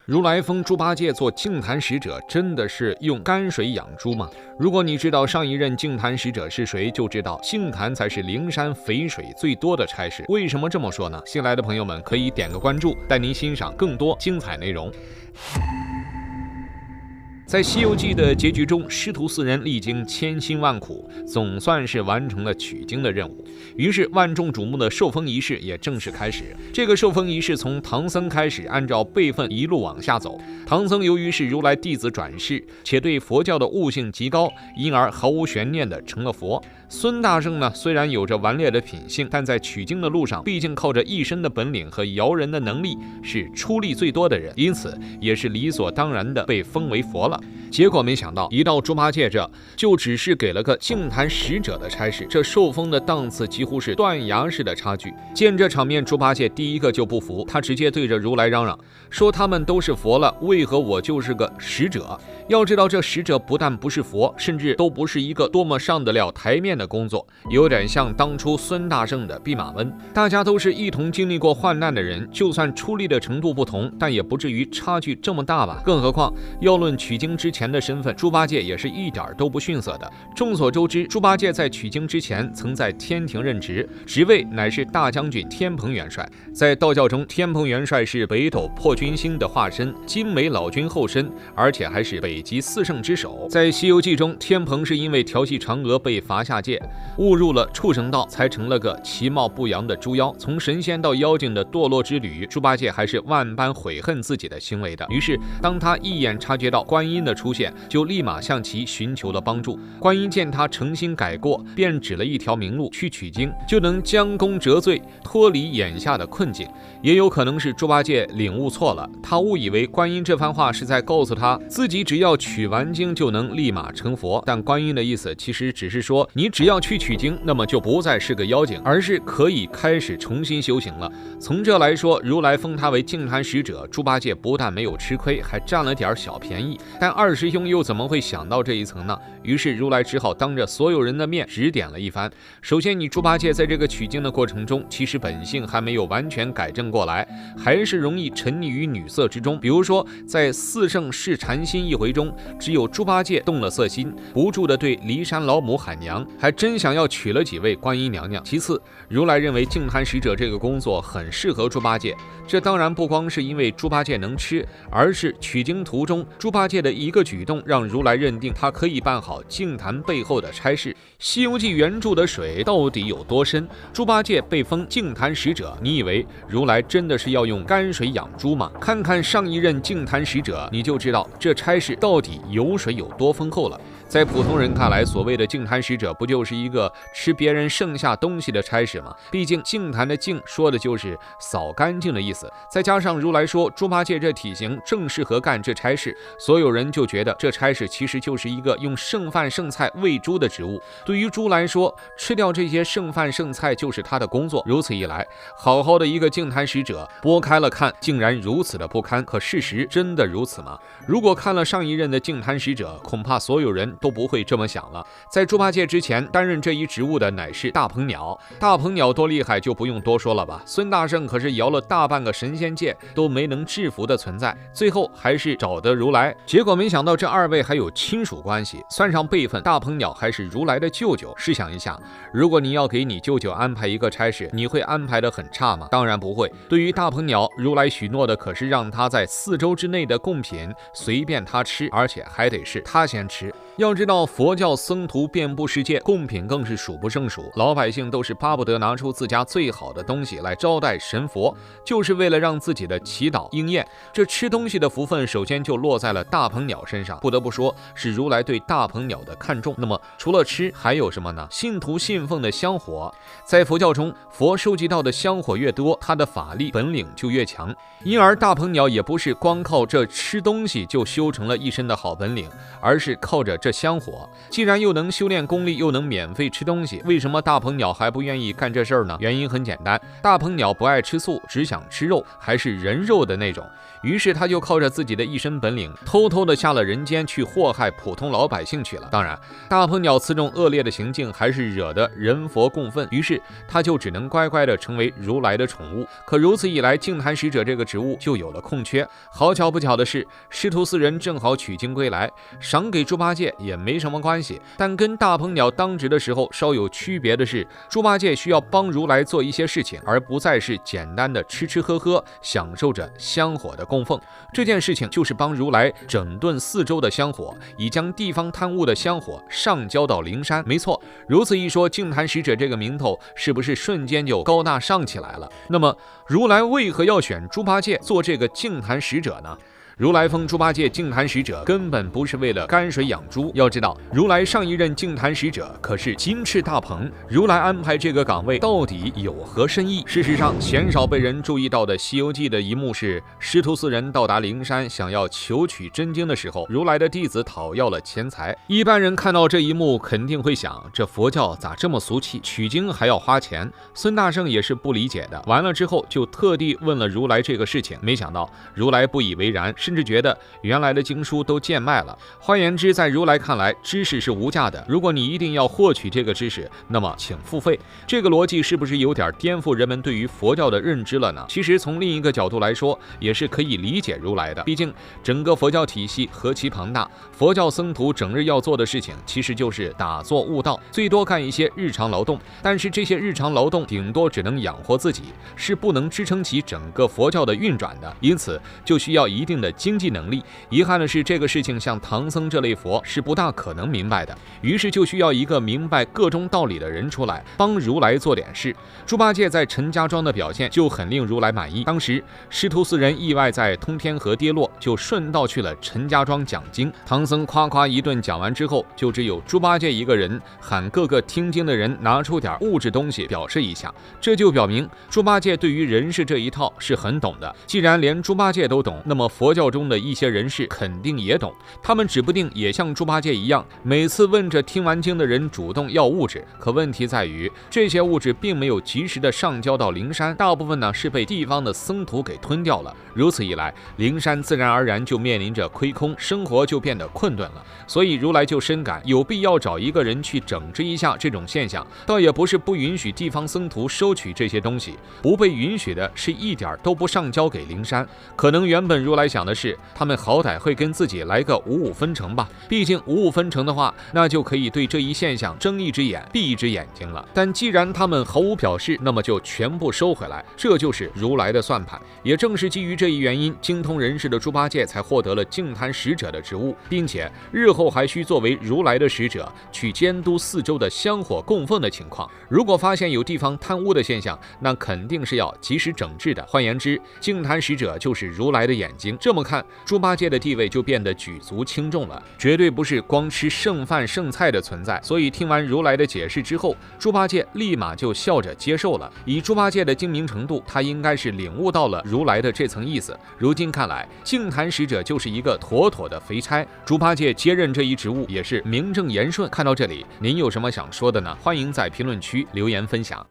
如来封猪八戒做净坛使者，真的是用泔水养猪吗？如果你知道上一任净坛使者是谁，就知道净坛才是灵山肥水最多的差事。为什么这么说呢？新来的朋友们可以点个关注，带您欣赏更多精彩内容。在《西游记》的结局中，师徒四人历经千辛万苦，总算是完成了取经的任务。于是万众瞩目的受封仪式也正式开始。这个受封仪式从唐僧开始，按照辈分一路往下走。唐僧由于是如来弟子转世，且对佛教的悟性极高，因而毫无悬念地成了佛。孙大圣呢，虽然有着顽劣的品性，但在取经的路上，毕竟靠着一身的本领和摇人的能力，是出力最多的人，因此也是理所当然的被封为佛了。结果没想到，一到猪八戒这，就只是给了个净坛使者的差事，这受封的档次几乎是断崖式的差距。见这场面，猪八戒第一个就不服，他直接对着如来嚷嚷，说他们都是佛了，为何我就是个使者？要知道这使者不但不是佛，甚至都不是一个多么上得了台面的工作，有点像当初孙大圣的弼马温。大家都是一同经历过患难的人，就算出力的程度不同，但也不至于差距这么大吧。更何况要论取经之前的身份，猪八戒也是一点都不逊色的。众所周知，猪八戒在取经之前曾在天庭任职，职位乃是大将军天蓬元帅。在道教中，天蓬元帅是北斗破军星的化身，精美老君后身，而且还是北极四圣之首。在《西游记》中，天蓬是因为调戏嫦娥被罚下界，误入了畜生道，才成了个其貌不扬的猪妖。从神仙到妖精的堕落之旅，猪八戒还是万般悔恨自己的行为的。于是当他一眼察觉到观音的出现，就立马向其寻求了帮助。观音见他诚心改过，便指了一条明路，去取经就能将功折罪，脱离眼下的困境。也有可能是猪八戒领悟错了，他误以为观音这番话是在告诉他自己只要取完经就能立马成佛，但观音的意思其实只是说，你只要去取经，那么就不再是个妖精，而是可以开始重新修行了。从这来说，如来封他为净坛使者，猪八戒不但没有吃亏，还占了点小便宜。但二师兄又怎么会想到这一层呢？于是如来只好当着所有人的面指点了一番。首先，你猪八戒在这个取经的过程中，其实本性还没有完全改正过来，还是容易沉溺于女色之中。比如说在四圣试禅心一回中，只有猪八戒动了色心，不住地对骊山老母喊娘，还真想要娶了几位观音娘娘。其次，如来认为净坛使者这个工作很适合猪八戒，这当然不光是因为猪八戒能吃，而是取经途中猪八戒的一个举动让如来认定他可以办好净坛背后的差事。《西游记》原著的水到底有多深？猪八戒被封净坛使者，你以为如来真的是要用泔水养猪吗？看看上一任净坛使者，你就知道这差事到底油水有多丰厚了。在普通人看来，所谓的净坛使者不就是一个吃别人剩下东西的差事吗？毕竟净坛的净说的就是扫干净的意思，再加上如来说猪八戒这体型正适合干这差事，所有人就觉得这差事其实就是一个用剩饭剩菜喂猪的职务。对于猪来说，吃掉这些剩饭剩菜就是他的工作。如此一来，好好的一个净坛使者，拨开了看竟然如此的不堪。可事实真的如此吗？如果看了上一任的净坛使者，恐怕所有人都不会这么想了。在猪八戒之前担任这一职务的乃是大鹏鸟。大鹏鸟多厉害就不用多说了吧，孙大圣可是摇了大半个神仙界都没能制服的存在，最后还是找得如来。结果没想到这二位还有亲属关系，算上辈分，大鹏鸟还是如来的舅舅。试想一下，如果你要给你舅舅安排一个差事，你会安排得很差吗？当然不会。对于大鹏鸟，如来许诺的可是让他在4周之内的贡品随便他吃，而且还得是他先吃。要知道佛教僧徒遍布世界，贡品更是数不胜数，老百姓都是巴不得拿出自家最好的东西来招待神佛，就是为了让自己的祈祷应验。这吃东西的福分首先就落在了大鹏鸟身上，不得不说是如来对大鹏鸟的看重。那么除了吃还有什么呢？信徒信奉的香火。在佛教中，佛收集到的香火越多，他的法力本领就越强，因而大鹏鸟也不是光靠这吃东西就修成了一身的好本领，而是靠着这这香火。既然又能修炼功力，又能免费吃东西，为什么大鹏鸟还不愿意干这事儿呢？原因很简单，大鹏鸟不爱吃素，只想吃肉，还是人肉的那种。于是他就靠着自己的一身本领，偷偷的下了人间去祸害普通老百姓去了。当然，大鹏鸟此种恶劣的行径还是惹得人佛共愤，于是他就只能乖乖的成为如来的宠物。可如此一来，净坛使者这个职务就有了空缺。好巧不巧的是，师徒四人正好取经归来，赏给猪八戒也没什么关系。但跟大鹏鸟当值的时候稍有区别的是，猪八戒需要帮如来做一些事情，而不再是简单的吃吃喝喝，享受着香火的供奉。这件事情就是帮如来整顿四周的香火，以将地方贪污的香火上交到灵山。没错，如此一说，净坛使者这个名头是不是瞬间就高大上起来了？那么如来为何要选猪八戒做这个净坛使者呢？如来封猪八戒净坛使者，根本不是为了泔水养猪。要知道，如来上一任净坛使者可是金翅大鹏，如来安排这个岗位到底有何深意？事实上，鲜少被人注意到的《西游记》的一幕是，师徒四人到达灵山，想要求取真经的时候，如来的弟子讨要了钱财。一般人看到这一幕，肯定会想，这佛教咋这么俗气，取经还要花钱？孙大圣也是不理解的。完了之后，就特地问了如来这个事情，没想到如来不以为然，甚至觉得原来的经书都贱卖了。换言之，在如来看来，知识是无价的，如果你一定要获取这个知识，那么请付费。这个逻辑是不是有点颠覆人们对于佛教的认知了呢？其实从另一个角度来说，也是可以理解如来的。毕竟整个佛教体系何其庞大，佛教僧徒整日要做的事情其实就是打坐悟道，最多干一些日常劳动。但是这些日常劳动顶多只能养活自己，是不能支撑起整个佛教的运转的，因此就需要一定的经济能力。遗憾的是，这个事情像唐僧这类佛是不大可能明白的，于是就需要一个明白各中道理的人出来帮如来做点事。猪八戒在陈家庄的表现就很令如来满意。当时师徒四人意外在通天河跌落，就顺道去了陈家庄讲经。唐僧夸夸一顿讲完之后，就只有猪八戒一个人喊各个听经的人拿出点物质东西表示一下，这就表明猪八戒对于人事这一套是很懂的。既然连猪八戒都懂，那么佛教中的一些人士肯定也懂，他们指不定也像猪八戒一样，每次问着听完经的人主动要物质。可问题在于，这些物质并没有及时的上交到灵山，大部分呢是被地方的僧徒给吞掉了。如此一来，灵山自然而然就面临着亏空，生活就变得困顿了。所以如来就深感有必要找一个人去整治一下这种现象，倒也不是不允许地方僧徒收取这些东西，不被允许的是一点都不上交给灵山。可能原本如来想的是，他们好歹会跟自己来个五五分成吧，毕竟五五分成的话，那就可以对这一现象睁一只眼闭一只眼睛了。但既然他们毫无表示，那么就全部收回来，这就是如来的算盘。也正是基于这一原因，精通人事的猪八戒才获得了净坛使者的职务，并且日后还需作为如来的使者去监督四周的香火供奉的情况。如果发现有地方贪污的现象，那肯定是要及时整治的。换言之，净坛使者就是如来的眼睛。这么看，猪八戒的地位就变得举足轻重了，绝对不是光吃剩饭剩菜的存在。所以听完如来的解释之后，猪八戒立马就笑着接受了。以猪八戒的精明程度，他应该是领悟到了如来的这层意思。如今看来，净坛使者就是一个妥妥的肥差，猪八戒接任这一职务也是名正言顺。看到这里，您有什么想说的呢？欢迎在评论区留言分享。